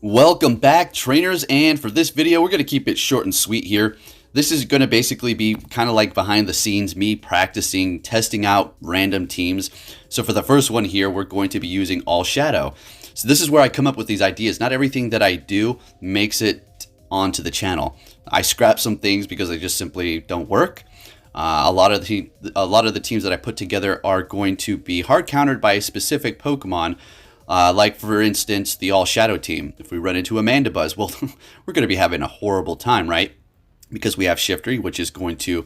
Welcome back, trainers, and for this video we're going to keep it short and sweet here. This is going to basically be kind of like behind the scenes, me practicing, testing out random teams. So for the first one here, we're going to be using All Shadow. So this is where I come up with these ideas. Not everything that I do makes it onto the channel. I scrap some things because they just simply don't work. A lot of the teams that I put together are going to be hard countered by a specific Pokemon. Like, for instance, the All Shadow team. If we run into a Mandibuzz, well, we're going to be having a horrible time, right? Because we have Shiftry, which is going to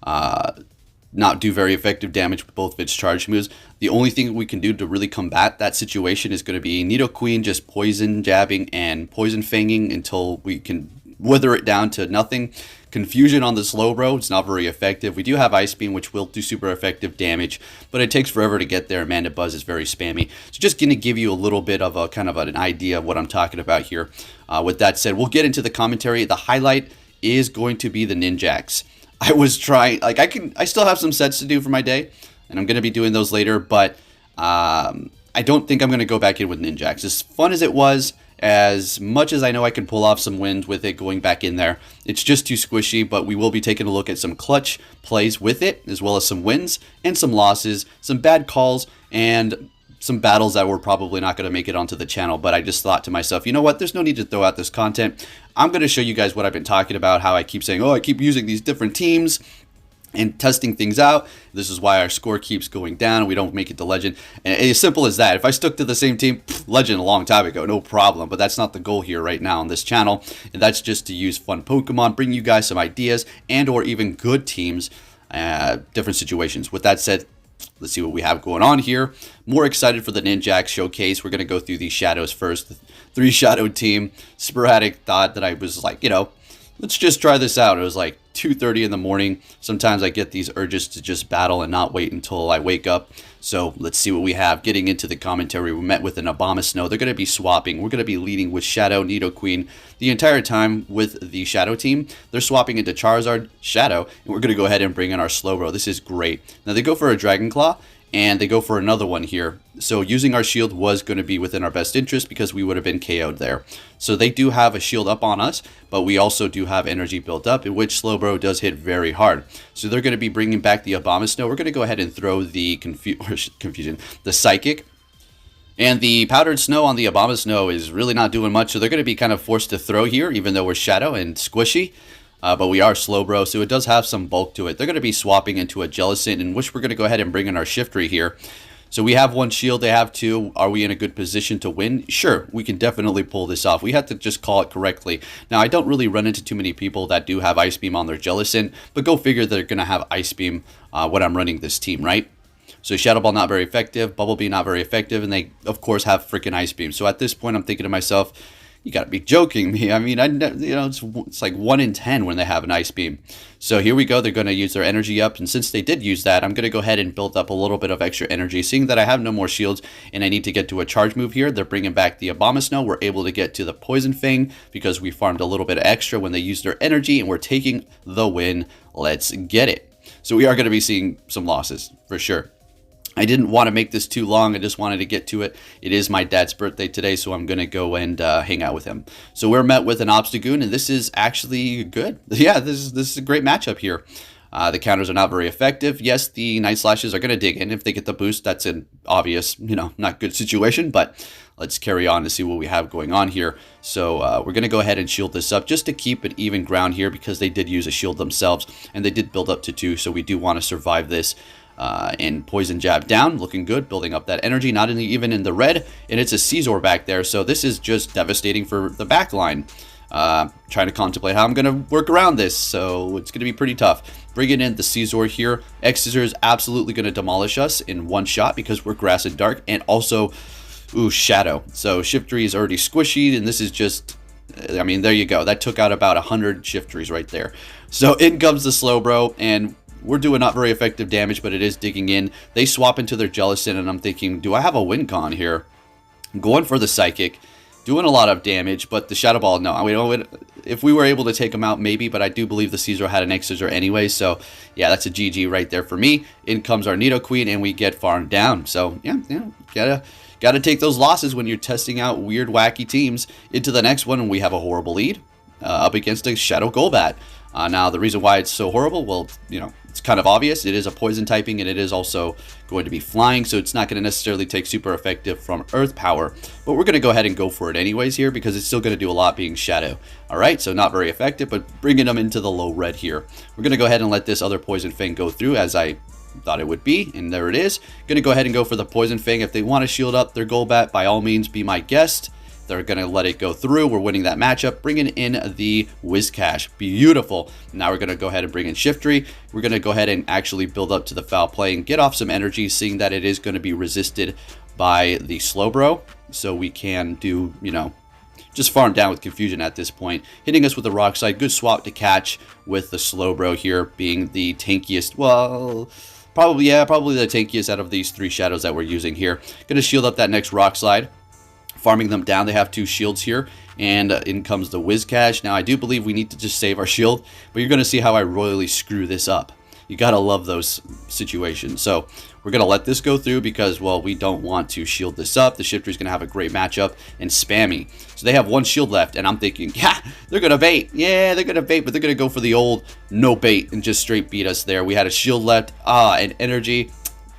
not do very effective damage with both of its charge moves. The only thing we can do to really combat that situation is going to be Nidoqueen just poison jabbing and poison fanging until we can wither it down to nothing. Confusion on the Slowbro, it's not very effective. We do have Ice Beam, which will do super effective damage, but it takes forever to get there. Mandibuzz is very spammy. So just going to give you a little bit of a kind of an idea of what I'm talking about here. With that said, we'll get into the commentary. The highlight is going to be the Ninjaks. I was trying, like, I still have some sets to do for my day, and I'm going to be doing those later, but I don't think I'm going to go back in with Ninjaks. As fun as it was, as much as I know I can pull off some wins with it going back in there, it's just too squishy, but we will be taking a look at some clutch plays with it, as well as some wins and some losses, some bad calls, and some battles that were probably not going to make it onto the channel. But I just thought to myself, you know what, there's no need to throw out this content. I'm going to show you guys what I've been talking about, how I keep saying, oh, I keep using these different teams and testing things out. This is why our score keeps going down. We don't make it to Legend. And as simple as that. If I stuck to the same team, Legend a long time ago, no problem. But that's not the goal here right now on this channel. And that's just to use fun Pokemon, bring you guys some ideas, and or even good teams, different situations. With that said, let's see what we have going on here. More excited for the Ninjak showcase. We're going to go through these shadows first. The 3-shadow team. Sporadic thought that I was like, you know, let's just try this out. It was like 2:30 in the morning. Sometimes I get these urges to just battle and not wait until I wake up. So let's see what we have. Getting into the commentary, we met with an Abomasnow. They're going to be swapping. We're going to be leading with Shadow, Nidoqueen. The entire time with the Shadow team, they're swapping into Charizard, Shadow, and we're going to go ahead and bring in our Slowbro. This is great. Now they go for a Dragon Claw, and they go for another one here. So using our shield was going to be within our best interest because we would have been KO'd there. So they do have a shield up on us, but we also do have energy built up, in which Slowbro does hit very hard. So they're going to be bringing back the Abomasnow. We're going to go ahead and throw the the Psychic. And the Powdered Snow on the Abomasnow is really not doing much, so they're going to be kind of forced to throw here, even though we're Shadow and squishy. But we are Slowbro, so it does have some bulk to it. They're going to be swapping into a Jellicent, in which we're going to go ahead and bring in our Shiftry here. So we have one shield, they have two. Are we in a good position to win? Sure, we can definitely pull this off. We have to just call it correctly. Now, I don't really run into too many people that do have Ice Beam on their Jellicent, but go figure they're going to have Ice Beam when I'm running this team, right? So Shadow Ball not very effective, Bubble Beam not very effective, and they, of course, have freaking Ice Beam. So at this point, I'm thinking to myself, you gotta be joking me. I mean, it's like 1 in 10 when they have an Ice Beam. So here we go. They're going to use their energy up. And since they did use that, I'm going to go ahead and build up a little bit of extra energy. Seeing that I have no more shields and I need to get to a charge move here, they're bringing back the Abomasnow. We're able to get to the Poison Fang because we farmed a little bit extra when they used their energy, and we're taking the win. Let's get it. So we are going to be seeing some losses for sure. I didn't want to make this too long. I just wanted to get to it. It is my dad's birthday today, so I'm going to go and hang out with him. So we're met with an Obstagoon, and this is actually good. Yeah, this is a great matchup here. The counters are not very effective. Yes, the Night Slashes are going to dig in. If they get the boost, that's an obvious, not good situation, but let's carry on to see what we have going on here. So we're going to go ahead and shield this up just to keep an even ground here because they did use a shield themselves, and they did build up to 2, so we do want to survive this. And Poison Jab down, looking good, building up that energy, not even in the red, and it's a Scizor back there, so this is just devastating for the back line. Trying to contemplate how I'm going to work around this, so it's going to be pretty tough. Bringing in the Scizor here, X-Scissor is absolutely going to demolish us in one shot because we're Grass and Dark, and also, ooh, Shadow. So Shiftry is already squishy, and this is just, I mean, there you go. That took out about 100 Shiftries right there. So in comes the Slowbro, and we're doing not very effective damage, but it is digging in. They swap into their Jellicent, and I'm thinking, do I have a win con here? I'm going for the Psychic. doing a lot of damage, but the Shadow Ball, no. If we were able to take him out, maybe, but I do believe the Caesar had an X-Scissor anyway, so yeah, that's a GG right there for me. In comes our Nidoqueen, and we get farmed down. So, yeah, gotta take those losses when you're testing out weird, wacky teams. Into the next one, we have a horrible lead up against a Shadow Golbat. Now, the reason why it's so horrible, well, it's kind of obvious. It is a poison typing, and it is also going to be flying, so it's not going to necessarily take super effective from Earth Power. But we're going to go ahead and go for it anyways here, because it's still going to do a lot being Shadow. Alright, so not very effective, but bringing them into the low red here. We're going to go ahead and let this other Poison Fang go through, as I thought it would be, and there it is. Going to go ahead and go for the Poison Fang. If they want to shield up their Golbat, by all means, be my guest. They're going to let it go through. We're winning that matchup, bringing in the Whiscash. Beautiful. Now we're going to go ahead and bring in Shiftry. We're going to go ahead and actually build up to the foul play and get off some energy, seeing that it is going to be resisted by the Slowbro. So we can do, just farm down with Confusion at this point. Hitting us with the Rock Slide. Good swap to catch with the Slowbro here being the tankiest. Well, probably the tankiest out of these three Shadows that we're using here. Going to shield up that next Rock Slide. Farming them down. They have two shields here, and in comes the Whiscash. Now, I do believe we need to just save our shield, but you're going to see how I royally screw this up. You got to love those situations. So we're going to let this go through because, well, we don't want to shield this up. The Shifter's going to have a great matchup and spammy. So they have one shield left, and I'm thinking, yeah, they're going to bait. Yeah, they're going to bait, but they're going to go for the old no bait and just straight beat us there. We had a shield left, and energy.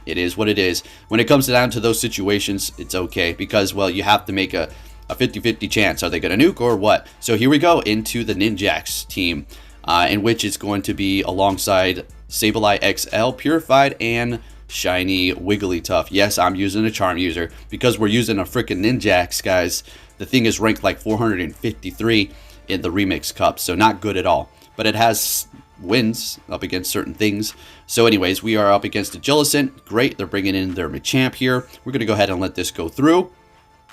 It is what it is. When it comes down to those situations, it's okay because, well, you have to make a 50-50 chance. Are they going to nuke or what? So here we go into the Ninjask team, in which it's going to be alongside Sableye XL, Purified, and Shiny Wigglytuff. Yes, I'm using a Charm User because we're using a freaking Ninjask, guys. The thing is ranked like 453 in the Remix Cup, so not good at all. But it has wins up against certain things. So anyways, we are up against a Jellicent. Great, they're bringing in their Machamp here. We're going to go ahead and let this go through.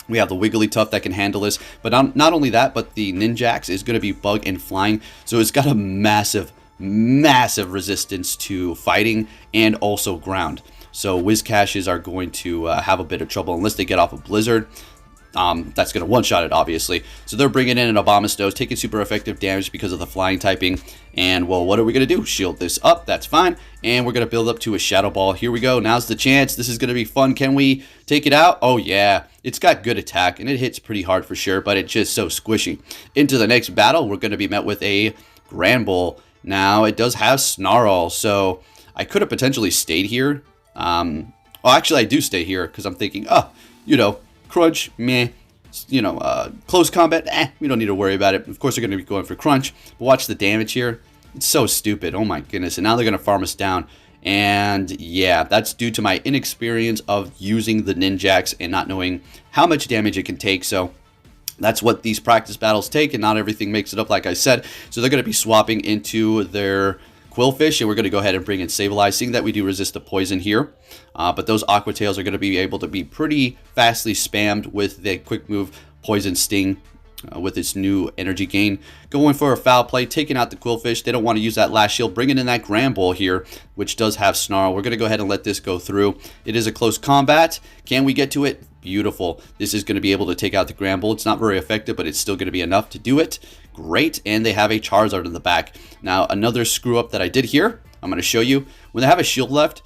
We have the Wigglytuff that can handle this, but not only that, but the Ninjask is going to be bug and flying, so it's got a massive resistance to fighting and also ground. So Whiscashes are going to have a bit of trouble unless they get off a Blizzard. That's going to one-shot it, obviously. So they're bringing in an Abomastos, taking super effective damage because of the flying typing. And, well, what are we going to do? Shield this up. That's fine. And we're going to build up to a Shadow Ball. Here we go. Now's the chance. This is going to be fun. Can we take it out? Oh, yeah. It's got good attack, and it hits pretty hard for sure, but it's just so squishy. Into the next battle, we're going to be met with a Granbull. Now, it does have Snarl, so I could have potentially stayed here. Well, actually, I do stay here because I'm thinking, Crunch, meh. Close combat, we don't need to worry about it. Of course, they're going to be going for Crunch. But watch the damage here. It's so stupid. Oh, my goodness. And now they're going to farm us down. And, yeah, that's due to my inexperience of using the Ninjask and not knowing how much damage it can take. So that's what these practice battles take, and not everything makes it up, like I said. So they're going to be swapping into their Quillfish, and we're going to go ahead and bring in Sableye, seeing that we do resist the poison here. But those Aqua Tails are going to be able to be pretty fastly spammed with the quick move Poison Sting with its new energy gain. Going for a foul play, taking out the Quillfish. They don't want to use that last shield, bringing in that Granbull here, which does have Snarl. We're going to go ahead and let this go through. It is a close combat. Can we get to it? Beautiful. This is going to be able to take out the Granbull. It's not very effective, but it's still going to be enough to do it. Great, and they have a Charizard in the back. Now, another screw up that I did here, I'm going to show you. When they have a shield left,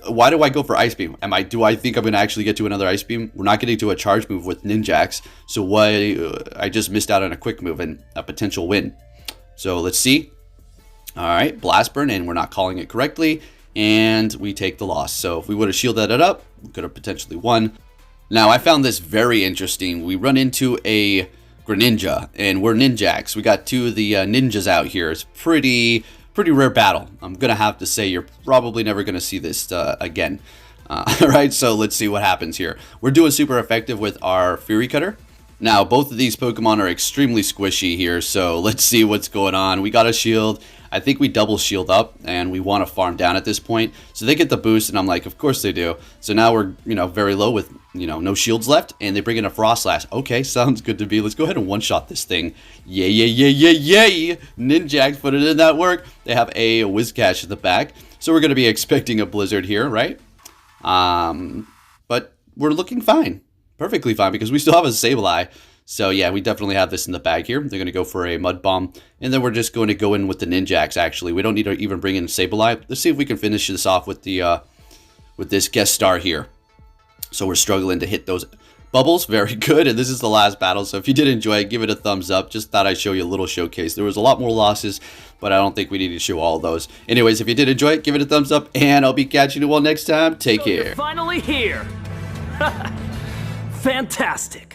why do I go for Ice Beam? Do I think I'm going to actually get to another Ice Beam? We're not getting to a charge move with Ninjask, so why I just missed out on a quick move and a potential win. So let's see. All right, Blast Burn, and we're not calling it correctly, and we take the loss. So if we would have shielded it up, we could have potentially won. Now, I found this very interesting. We run into a Greninja, and we're Ninjaks. We got two of the ninjas out here. It's pretty rare battle. I'm gonna have to say you're probably never gonna see this again. All right, so let's see what happens here. We're doing super effective with our Fury Cutter. Now, both of these Pokemon are extremely squishy here, so let's see what's going on. We got a shield. I think we double shield up, and we want to farm down at this point. So they get the boost, and I'm like, of course they do. So now we're, very low with, no shields left, and they bring in a Frost Slash. Okay, sounds good to me. Let's go ahead and one-shot this thing. Yay! Ninjask put it in that work. They have a Whiscash in the back, so we're going to be expecting a Blizzard here, right? But we're looking fine. Perfectly fine, because we still have a Sableye. So yeah, we definitely have this in the bag here. They're going to go for a Mud Bomb, and then we're just going to go in with the Ninjask, actually. We don't need to even bring in Sableye. Let's see if we can finish this off with the with this guest star here. So we're struggling to hit those bubbles. Very good, and this is the last battle. So if you did enjoy it, give it a thumbs up. Just thought I'd show you a little showcase. There was a lot more losses, but I don't think we need to show all of those. Anyways, if you did enjoy it, give it a thumbs up, and I'll be catching you all next time. Take care. You're finally here. Fantastic.